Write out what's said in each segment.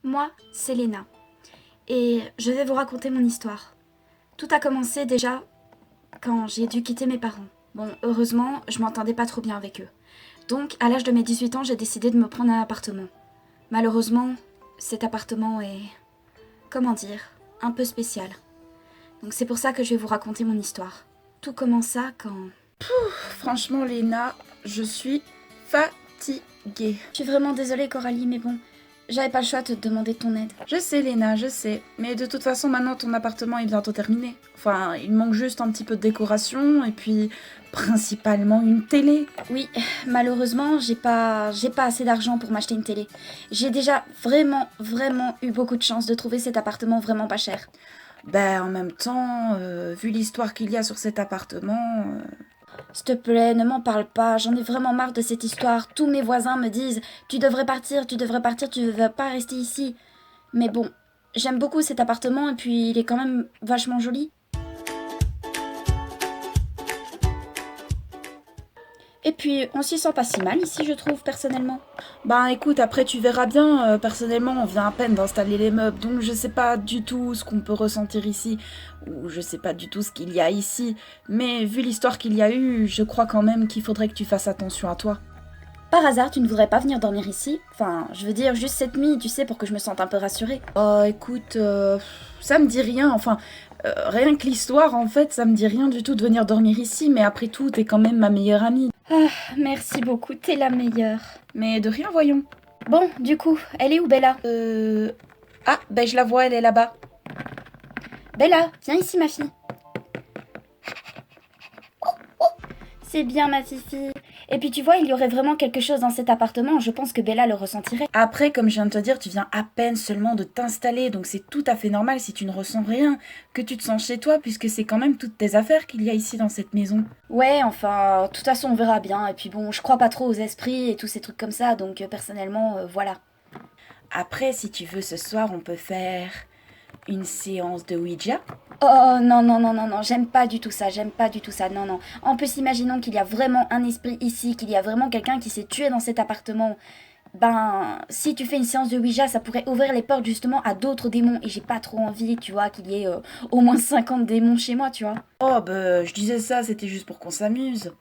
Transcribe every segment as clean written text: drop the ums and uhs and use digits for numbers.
Moi, c'est Léna, et je vais vous raconter mon histoire. Tout a commencé déjà quand j'ai dû quitter mes parents. Bon, heureusement, je m'entendais pas trop bien avec eux. Donc, à l'âge de mes 18 ans, j'ai décidé de me prendre un appartement. Malheureusement, cet appartement est, comment dire, un peu spécial. Donc c'est pour ça que je vais vous raconter mon histoire. Tout commença quand... Franchement, Léna, je suis fatiguée. Je suis vraiment désolée, Coralie, mais bon, j'avais pas le choix de te demander ton aide. Je sais, Léna, je sais. Mais de toute façon, maintenant, ton appartement est bientôt terminé. Enfin, il manque juste un petit peu de décoration et puis principalement une télé. Oui, malheureusement, j'ai pas assez d'argent pour m'acheter une télé. J'ai déjà vraiment eu beaucoup de chance de trouver cet appartement vraiment pas cher. Ben, en même temps, vu l'histoire qu'il y a sur cet appartement... S'il te plaît, ne m'en parle pas, j'en ai vraiment marre de cette histoire. Tous mes voisins me disent tu devrais partir, tu ne veux pas rester ici. Mais bon, j'aime beaucoup cet appartement et puis il est quand même vachement joli. Et puis, on s'y sent pas si mal ici, je trouve, personnellement. Ben écoute, après tu verras bien, personnellement on vient à peine d'installer les meubles, donc je sais pas du tout ce qu'on peut ressentir ici, ou je sais pas du tout ce qu'il y a ici, mais vu l'histoire qu'il y a eu, je crois quand même qu'il faudrait que tu fasses attention à toi. Par hasard, tu ne voudrais pas venir dormir ici? Enfin, je veux dire, juste cette nuit, tu sais, pour que je me sente un peu rassurée. Oh écoute, ça me dit rien, enfin, rien que l'histoire en fait, ça me dit rien du tout de venir dormir ici, mais après tout, t'es quand même ma meilleure amie. Ah, merci beaucoup, t'es la meilleure. Mais de rien, voyons. Bon, du coup, elle est où, Bella? Ah, ben je la vois, elle est là-bas. Bella, viens ici, ma fille. C'est bien, ma fifi. Et puis tu vois, il y aurait vraiment quelque chose dans cet appartement, je pense que Bella le ressentirait. Après, comme je viens de te dire, tu viens à peine seulement de t'installer, donc c'est tout à fait normal si tu ne ressens rien, que tu te sens chez toi, puisque c'est quand même toutes tes affaires qu'il y a ici dans cette maison. Ouais, enfin, de toute façon, on verra bien. Et puis bon, je crois pas trop aux esprits et tous ces trucs comme ça, donc personnellement, voilà. Après, si tu veux, ce soir, on peut faire une séance de Ouija. Oh non, j'aime pas du tout ça, non, non. En plus, imaginons qu'il y a vraiment un esprit ici, qu'il y a vraiment quelqu'un qui s'est tué dans cet appartement. Ben, si tu fais une séance de Ouija, ça pourrait ouvrir les portes justement à d'autres démons. Et j'ai pas trop envie, tu vois, qu'il y ait au moins 50 démons chez moi, tu vois. Oh, bah, je disais ça, c'était juste pour qu'on s'amuse.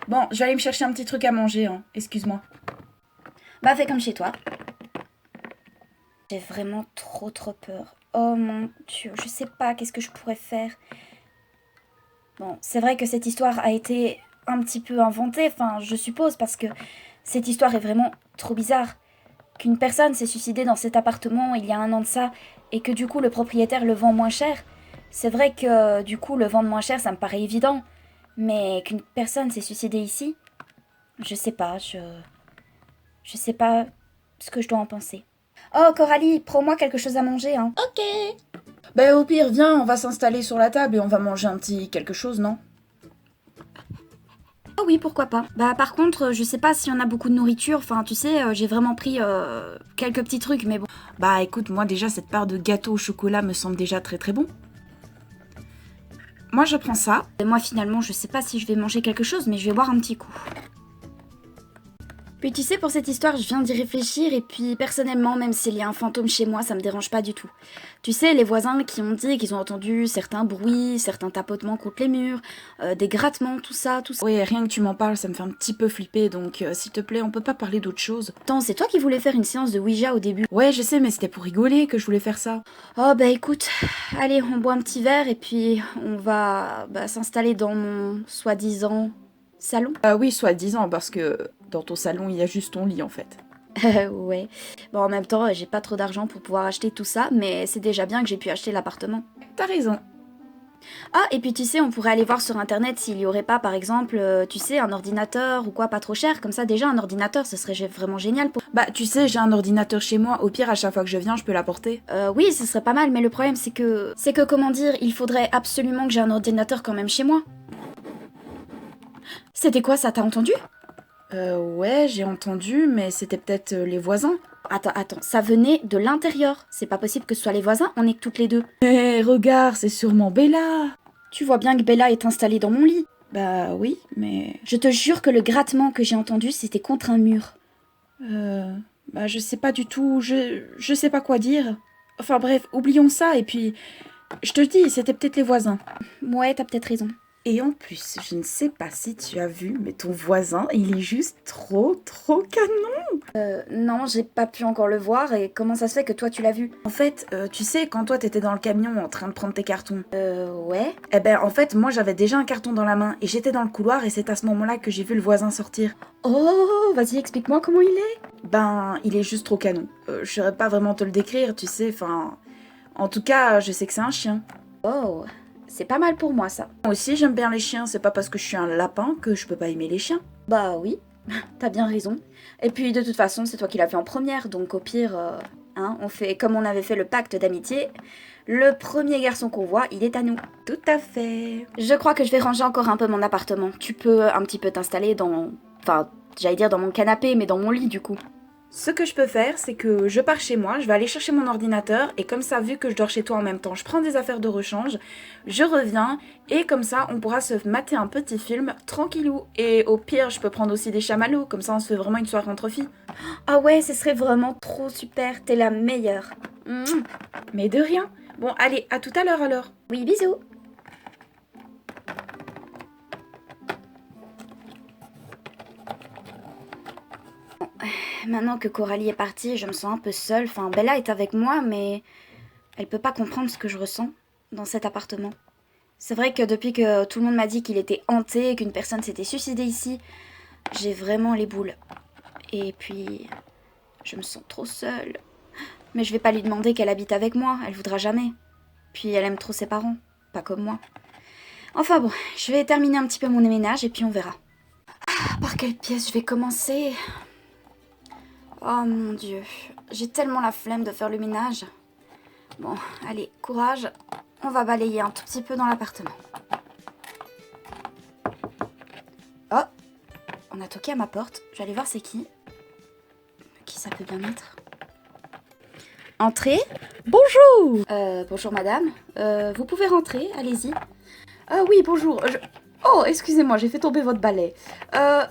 Bon, je vais aller me chercher un petit truc à manger, hein. Excuse-moi. Bah, fais comme chez toi. J'ai vraiment trop peur. Oh mon Dieu, je sais pas qu'est-ce que je pourrais faire. Bon, c'est vrai que cette histoire a été un petit peu inventée, enfin, je suppose, parce que cette histoire est vraiment trop bizarre. Qu'une personne s'est suicidée dans cet appartement il y a un an de ça, et que du coup le propriétaire le vend moins cher. C'est vrai que du coup le vendre moins cher, ça me paraît évident. Mais qu'une personne s'est suicidée ici, je sais pas, je sais pas ce que je dois en penser. Oh Coralie, prends-moi quelque chose à manger, hein. Ok. Ben au pire, viens, on va s'installer sur la table et on va manger un petit quelque chose, non? Oh oui, pourquoi pas. Bah par contre, je sais pas si on a beaucoup de nourriture. Enfin, tu sais, j'ai vraiment pris quelques petits trucs, mais bon. Bah écoute, moi déjà cette part de gâteau au chocolat me semble déjà très bon. Moi je prends ça. Et moi finalement, je sais pas si je vais manger quelque chose, mais je vais boire un petit coup. Puis tu sais, pour cette histoire, je viens d'y réfléchir et puis personnellement, même s'il y a un fantôme chez moi, ça me dérange pas du tout. Tu sais, les voisins qui ont dit qu'ils ont entendu certains bruits, certains tapotements contre les murs, des grattements, tout ça. Oui, rien que tu m'en parles, ça me fait un petit peu flipper, donc s'il te plaît, on peut pas parler d'autre chose. Attends, c'est toi qui voulais faire une séance de Ouija au début. Ouais, je sais, mais c'était pour rigoler que je voulais faire ça. Oh bah écoute, allez, on boit un petit verre et puis on va s'installer dans mon soi-disant salon. Ah oui, soi-disant, parce que dans ton salon, il y a juste ton lit en fait. Ouais. Bon, en même temps, j'ai pas trop d'argent pour pouvoir acheter tout ça, mais c'est déjà bien que j'ai pu acheter l'appartement. T'as raison. Ah, et puis tu sais, on pourrait aller voir sur internet s'il y aurait pas, par exemple, tu sais, un ordinateur ou quoi, pas trop cher. Comme ça, déjà, un ordinateur, ce serait vraiment génial pour... Bah, tu sais, j'ai un ordinateur chez moi, au pire, à chaque fois que je viens, je peux l'apporter. Oui, ce serait pas mal, mais le problème, c'est que... comment dire, il faudrait absolument que j'ai un ordinateur quand même chez moi. C'était quoi ça, t'as entendu? Ouais, j'ai entendu, mais c'était peut-être les voisins. Attends, ça venait de l'intérieur. C'est pas possible que ce soit les voisins, on est que toutes les deux. Mais regarde, c'est sûrement Bella. Tu vois bien que Bella est installée dans mon lit. Bah oui, mais... Je te jure que le grattement que j'ai entendu, c'était contre un mur. Bah, je sais pas du tout, je sais pas quoi dire. Enfin bref, oublions ça et puis, je te dis, c'était peut-être les voisins. Ouais, t'as peut-être raison. Et en plus, je ne sais pas si tu as vu, mais ton voisin, il est juste trop canon. Non, j'ai pas pu encore le voir, et comment ça se fait que toi tu l'as vu? En fait, tu sais, quand toi t'étais dans le camion en train de prendre tes cartons, Ouais. eh ben en fait, moi j'avais déjà un carton dans la main et j'étais dans le couloir et c'est à ce moment-là que j'ai vu le voisin sortir. Oh, vas-y, explique-moi comment il est. Ben, il est juste trop canon. Je saurais pas vraiment te le décrire, tu sais, enfin... En tout cas, je sais que c'est un chien. Oh, c'est pas mal pour moi ça. Moi aussi, j'aime bien les chiens, c'est pas parce que je suis un lapin que je peux pas aimer les chiens. Bah oui, t'as bien raison. Et puis de toute façon, c'est toi qui l'as vu en première, donc au pire, hein, on fait comme on avait fait le pacte d'amitié. Le premier garçon qu'on voit, il est à nous. Tout à fait. Je crois que je vais ranger encore un peu mon appartement. Tu peux un petit peu t'installer dans... Enfin, j'allais dire dans mon canapé, mais dans mon lit du coup. Ce que je peux faire, c'est que je pars chez moi, je vais aller chercher mon ordinateur, et comme ça, vu que je dors chez toi en même temps, je prends des affaires de rechange, je reviens, et comme ça, on pourra se mater un petit film tranquillou. Et au pire, je peux prendre aussi des chamallows, comme ça, on se fait vraiment une soirée entre filles. Ah ouais, ce serait vraiment trop super, t'es la meilleure. Mouah. Mais de rien. Bon, allez, à tout à l'heure alors. Oui, bisous. Maintenant que Coralie est partie, je me sens un peu seule. Enfin, Bella est avec moi, mais elle peut pas comprendre ce que je ressens dans cet appartement. C'est vrai que depuis que tout le monde m'a dit qu'il était hanté, qu'une personne s'était suicidée ici, j'ai vraiment les boules. Et puis, je me sens trop seule. Mais je vais pas lui demander qu'elle habite avec moi, elle voudra jamais. Puis elle aime trop ses parents, pas comme moi. Enfin bon, je vais terminer un petit peu mon ménage et puis on verra. Par quelle pièce je vais commencer ? Oh mon Dieu, j'ai tellement la flemme de faire le ménage. Bon, allez, courage. On va balayer un tout petit peu dans l'appartement. Oh, on a toqué à ma porte. Je vais aller voir c'est qui. Qui ça peut bien être ? Entrez. Bonjour. Bonjour madame. Vous pouvez rentrer, allez-y. Ah oui, bonjour. Oh, excusez-moi, j'ai fait tomber votre balai.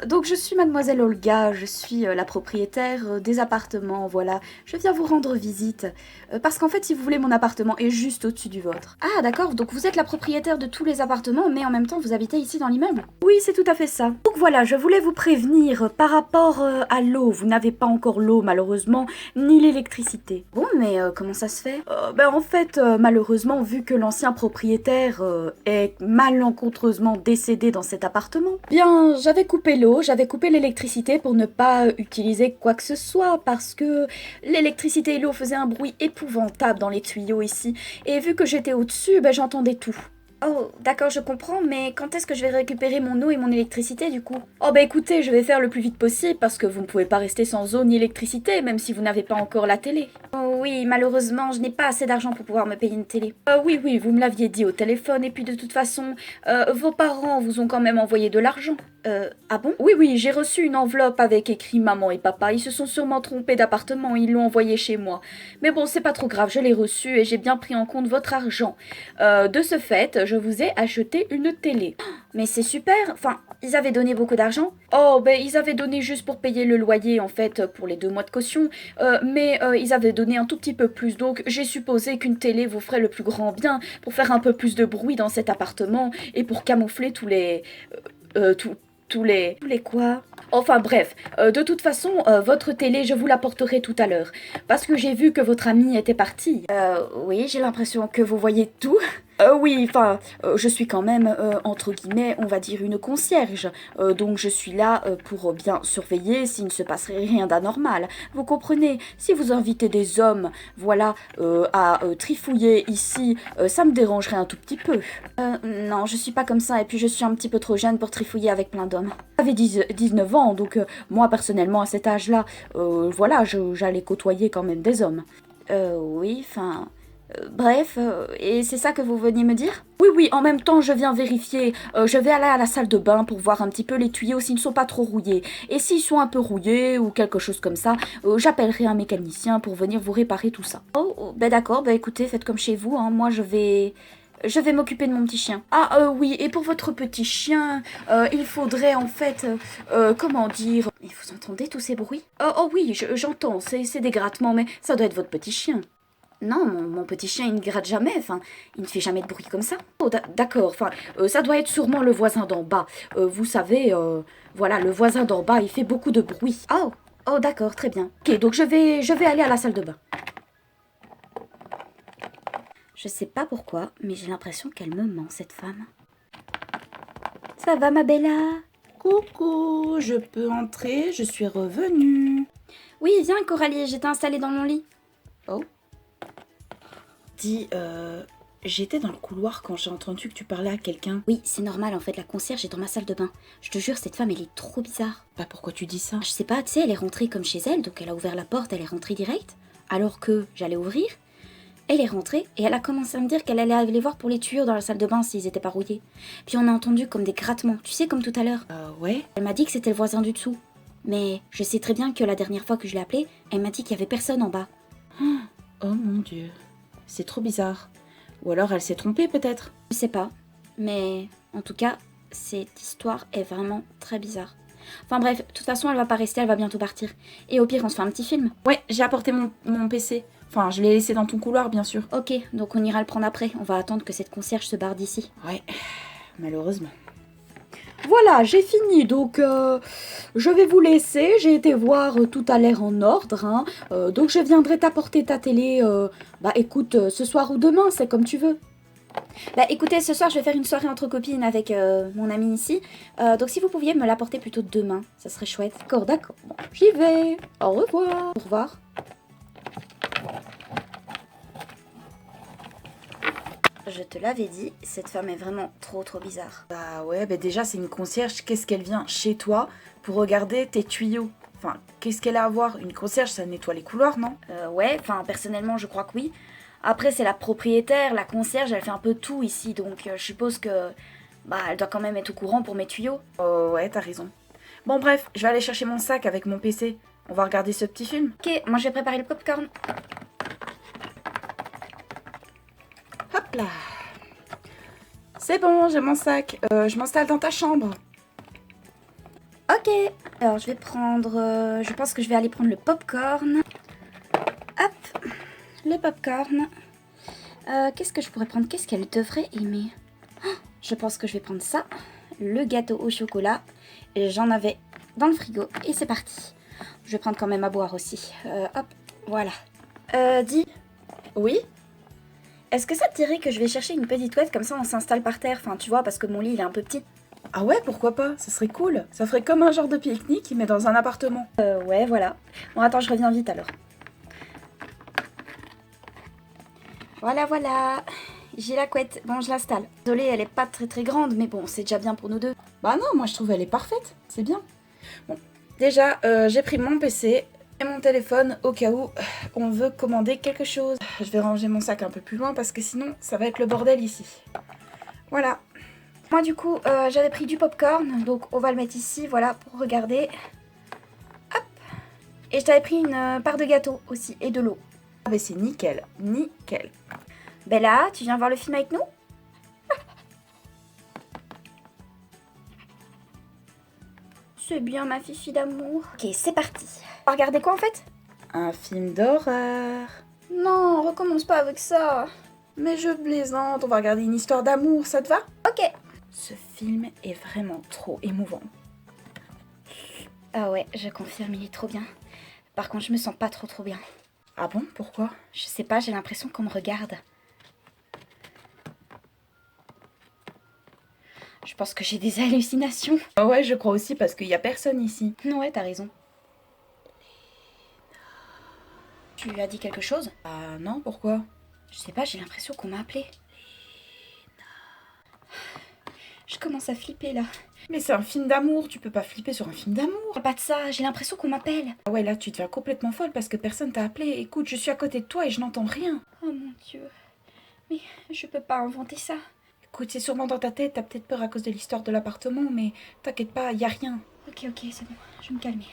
Donc je suis mademoiselle Olga, je suis la propriétaire des appartements, voilà. Je viens vous rendre visite. Parce qu'en fait, si vous voulez, mon appartement est juste au-dessus du vôtre. Ah d'accord, donc vous êtes la propriétaire de tous les appartements, mais en même temps, vous habitez ici dans l'immeuble ? Oui, c'est tout à fait ça. Donc voilà, je voulais vous prévenir par rapport à l'eau. Vous n'avez pas encore l'eau, malheureusement, ni l'électricité. Bon, mais comment ça se fait ? En fait, malheureusement, vu que l'ancien propriétaire est malencontreusement décédé dans cet appartement, bien, j'avais coupé l'eau, j'avais coupé l'électricité pour ne pas utiliser quoi que ce soit, parce que l'électricité et l'eau faisaient un bruit épouvantable dans les tuyaux ici, et vu que j'étais au-dessus, j'entendais tout. Oh, d'accord, je comprends, mais quand est-ce que je vais récupérer mon eau et mon électricité, du coup ? Oh, écoutez, je vais faire le plus vite possible, parce que vous ne pouvez pas rester sans eau ni électricité, même si vous n'avez pas encore la télé. Oh oui, malheureusement, je n'ai pas assez d'argent pour pouvoir me payer une télé. Oui, vous me l'aviez dit au téléphone, et puis de toute façon, vos parents vous ont quand même envoyé de l'argent. Ah bon ? Oui, j'ai reçu une enveloppe avec écrit maman et papa. Ils se sont sûrement trompés d'appartement, ils l'ont envoyé chez moi. Mais bon, c'est pas trop grave, je l'ai reçu et j'ai bien pris en compte votre argent. De ce fait, je vous ai acheté une télé. Mais c'est super, enfin, ils avaient donné beaucoup d'argent. Oh, ils avaient donné juste pour payer le loyer, en fait, pour les 2 mois de caution. Mais ils avaient donné un tout petit peu plus, donc j'ai supposé qu'une télé vous ferait le plus grand bien pour faire un peu plus de bruit dans cet appartement et pour camoufler tous les... tous les quoi ? Enfin bref, de toute façon, votre télé, je vous l'apporterai tout à l'heure. Parce que j'ai vu que votre amie était partie. Oui, j'ai l'impression que vous voyez tout. Je suis quand même, entre guillemets, on va dire une concierge. Donc je suis là pour bien surveiller s'il ne se passerait rien d'anormal. Vous comprenez ? Si vous invitez des hommes, voilà, à trifouiller ici, ça me dérangerait un tout petit peu. Non, je suis pas comme ça, et puis je suis un petit peu trop jeune pour trifouiller avec plein d'hommes. J'avais 19 ans, donc moi, personnellement, à cet âge-là, j'allais côtoyer quand même des hommes. Bref, et c'est ça que vous veniez me dire ? Oui, en même temps, je viens vérifier. Je vais aller à la salle de bain pour voir un petit peu les tuyaux s'ils ne sont pas trop rouillés. Et s'ils sont un peu rouillés ou quelque chose comme ça, j'appellerai un mécanicien pour venir vous réparer tout ça. Oh, d'accord, écoutez, faites comme chez vous, hein. Moi, je vais Je vais m'occuper de mon petit chien. Ah oui, et pour votre petit chien, il faudrait en fait, comment dire... Mais vous entendez tous ces bruits? Oh oui, j'entends, c'est des grattements, mais ça doit être votre petit chien. Non, mon petit chien, il ne gratte jamais. Enfin, il ne fait jamais de bruit comme ça. Oh, d'accord, enfin, ça doit être sûrement le voisin d'en bas. Vous savez, voilà, le voisin d'en bas, il fait beaucoup de bruit. Oh, d'accord, très bien. Ok, donc je vais aller à la salle de bain. Je sais pas pourquoi, mais j'ai l'impression qu'elle me ment, cette femme. Ça va, ma Bella? Coucou, je peux entrer, je suis revenue. Oui, viens, Coralie, j'étais installée dans mon lit. Oh. Dis, j'étais dans le couloir quand j'ai entendu que tu parlais à quelqu'un. Oui, c'est normal, en fait, la concierge est dans ma salle de bain. Je te jure, cette femme, elle est trop bizarre. Bah pourquoi tu dis ça? Je sais pas, tu sais, elle est rentrée comme chez elle, donc elle a ouvert la porte, elle est rentrée direct. Alors que j'allais ouvrir, elle est rentrée et elle a commencé à me dire qu'elle allait aller voir pour les tuyaux dans la salle de bain s'ils étaient pas rouillés. Puis on a entendu comme des grattements, tu sais, comme tout à l'heure. Ouais. Elle m'a dit que c'était le voisin du dessous. Mais je sais très bien que la dernière fois que je l'ai appelée, elle m'a dit qu'il y avait personne en bas. Oh mon Dieu, c'est trop bizarre. Ou alors elle s'est trompée peut-être. Je sais pas, mais en tout cas, cette histoire est vraiment très bizarre. Enfin bref, de toute façon, elle va pas rester, elle va bientôt partir. Et au pire, on se fait un petit film. Ouais, j'ai apporté mon PC. Enfin, je l'ai laissé dans ton couloir, bien sûr. Ok, donc on ira le prendre après. On va attendre que cette concierge se barre d'ici. Ouais, malheureusement. Voilà, j'ai fini, donc je vais vous laisser. J'ai été voir tout a l'air en ordre, hein. Donc je viendrai t'apporter ta télé, bah écoute, ce soir ou demain, c'est comme tu veux. Bah écoutez, ce soir je vais faire une soirée entre copines avec mon amie ici. Donc si vous pouviez me l'apporter plutôt demain, ça serait chouette. D'accord. Bon, j'y vais. Au revoir. Au revoir. Je te l'avais dit, cette femme est vraiment trop bizarre. Bah ouais, bah déjà c'est une concierge. Qu'est-ce qu'elle vient chez toi pour regarder tes tuyaux? Enfin, qu'est-ce qu'elle a à voir? Une concierge, ça nettoie les couloirs, non? Ouais, enfin personnellement je crois que oui. Après c'est la propriétaire, la concierge, elle fait un peu tout ici, donc je suppose que bah elle doit quand même être au courant pour mes tuyaux. Oh ouais, t'as raison. Bon bref, je vais aller chercher mon sac avec mon PC. On va regarder ce petit film. Ok, moi je vais préparer le popcorn. Hop là. C'est bon, j'ai mon sac. Je m'installe dans ta chambre. Ok, alors je vais prendre... je pense que je vais aller prendre le popcorn. Hop, le popcorn. Qu'est-ce que je pourrais prendre? Qu'est-ce qu'elle devrait aimer? Je pense que je vais prendre ça. Le gâteau au chocolat. J'en avais dans le frigo et c'est parti. Je vais prendre quand même à boire aussi. Hop, voilà. Dis, Oui? est-ce que ça te dirait que je vais chercher une petite couette comme ça on s'installe par terre? Enfin, tu vois, parce que mon lit il est un peu petit. Ah ouais, pourquoi pas? Ça serait cool. Ça ferait comme un genre de pique-nique, mais dans un appartement. Ouais, voilà. Bon, attends, je reviens vite alors. Voilà. J'ai la couette. Bon, je l'installe. Désolée, elle est pas très grande, mais bon, c'est déjà bien pour nous deux. Bah non, moi je trouve elle est parfaite. C'est bien. Bon, déjà, j'ai pris mon PC et mon téléphone au cas où on veut commander quelque chose. Je vais ranger mon sac un peu plus loin parce que sinon ça va être le bordel ici. Voilà. Moi, du coup, j'avais pris du popcorn, donc on va le mettre ici, voilà, pour regarder. Hop. Et je t'avais pris une part de gâteau aussi, et de l'eau. Ah bah c'est nickel, nickel. Bella, tu viens voir le film avec nous? C'est bien, ma fifi d'amour. Ok, c'est parti. On va regarder quoi, en fait? Un film d'horreur. Non, recommence pas avec ça. Mais je plaisante, on va regarder une histoire d'amour, ça te va? Ok. Ce film est vraiment trop émouvant. Ah ouais, je confirme, il est trop bien. Par contre, je me sens pas trop bien. Ah bon, pourquoi? Je sais pas, j'ai l'impression qu'on me regarde. Je pense que j'ai des hallucinations. Ah ouais, je crois aussi parce qu'il y a personne ici. Ouais, t'as raison. Tu lui as dit quelque chose? Ah non, pourquoi? Je sais pas, j'ai l'impression qu'on m'a appelé. Je commence à flipper là. Mais c'est un film d'amour, tu peux pas flipper sur un film d'amour. Pas de ça, j'ai l'impression qu'on m'appelle. Ah ouais, là tu deviens complètement folle parce que personne t'a appelé. Écoute, je suis à côté de toi et je n'entends rien. Oh mon Dieu. Mais je peux pas inventer ça. Écoute, c'est sûrement dans ta tête, t'as peut-être peur à cause de l'histoire de l'appartement, mais t'inquiète pas, y a rien. Ok, c'est bon, je vais me calmer.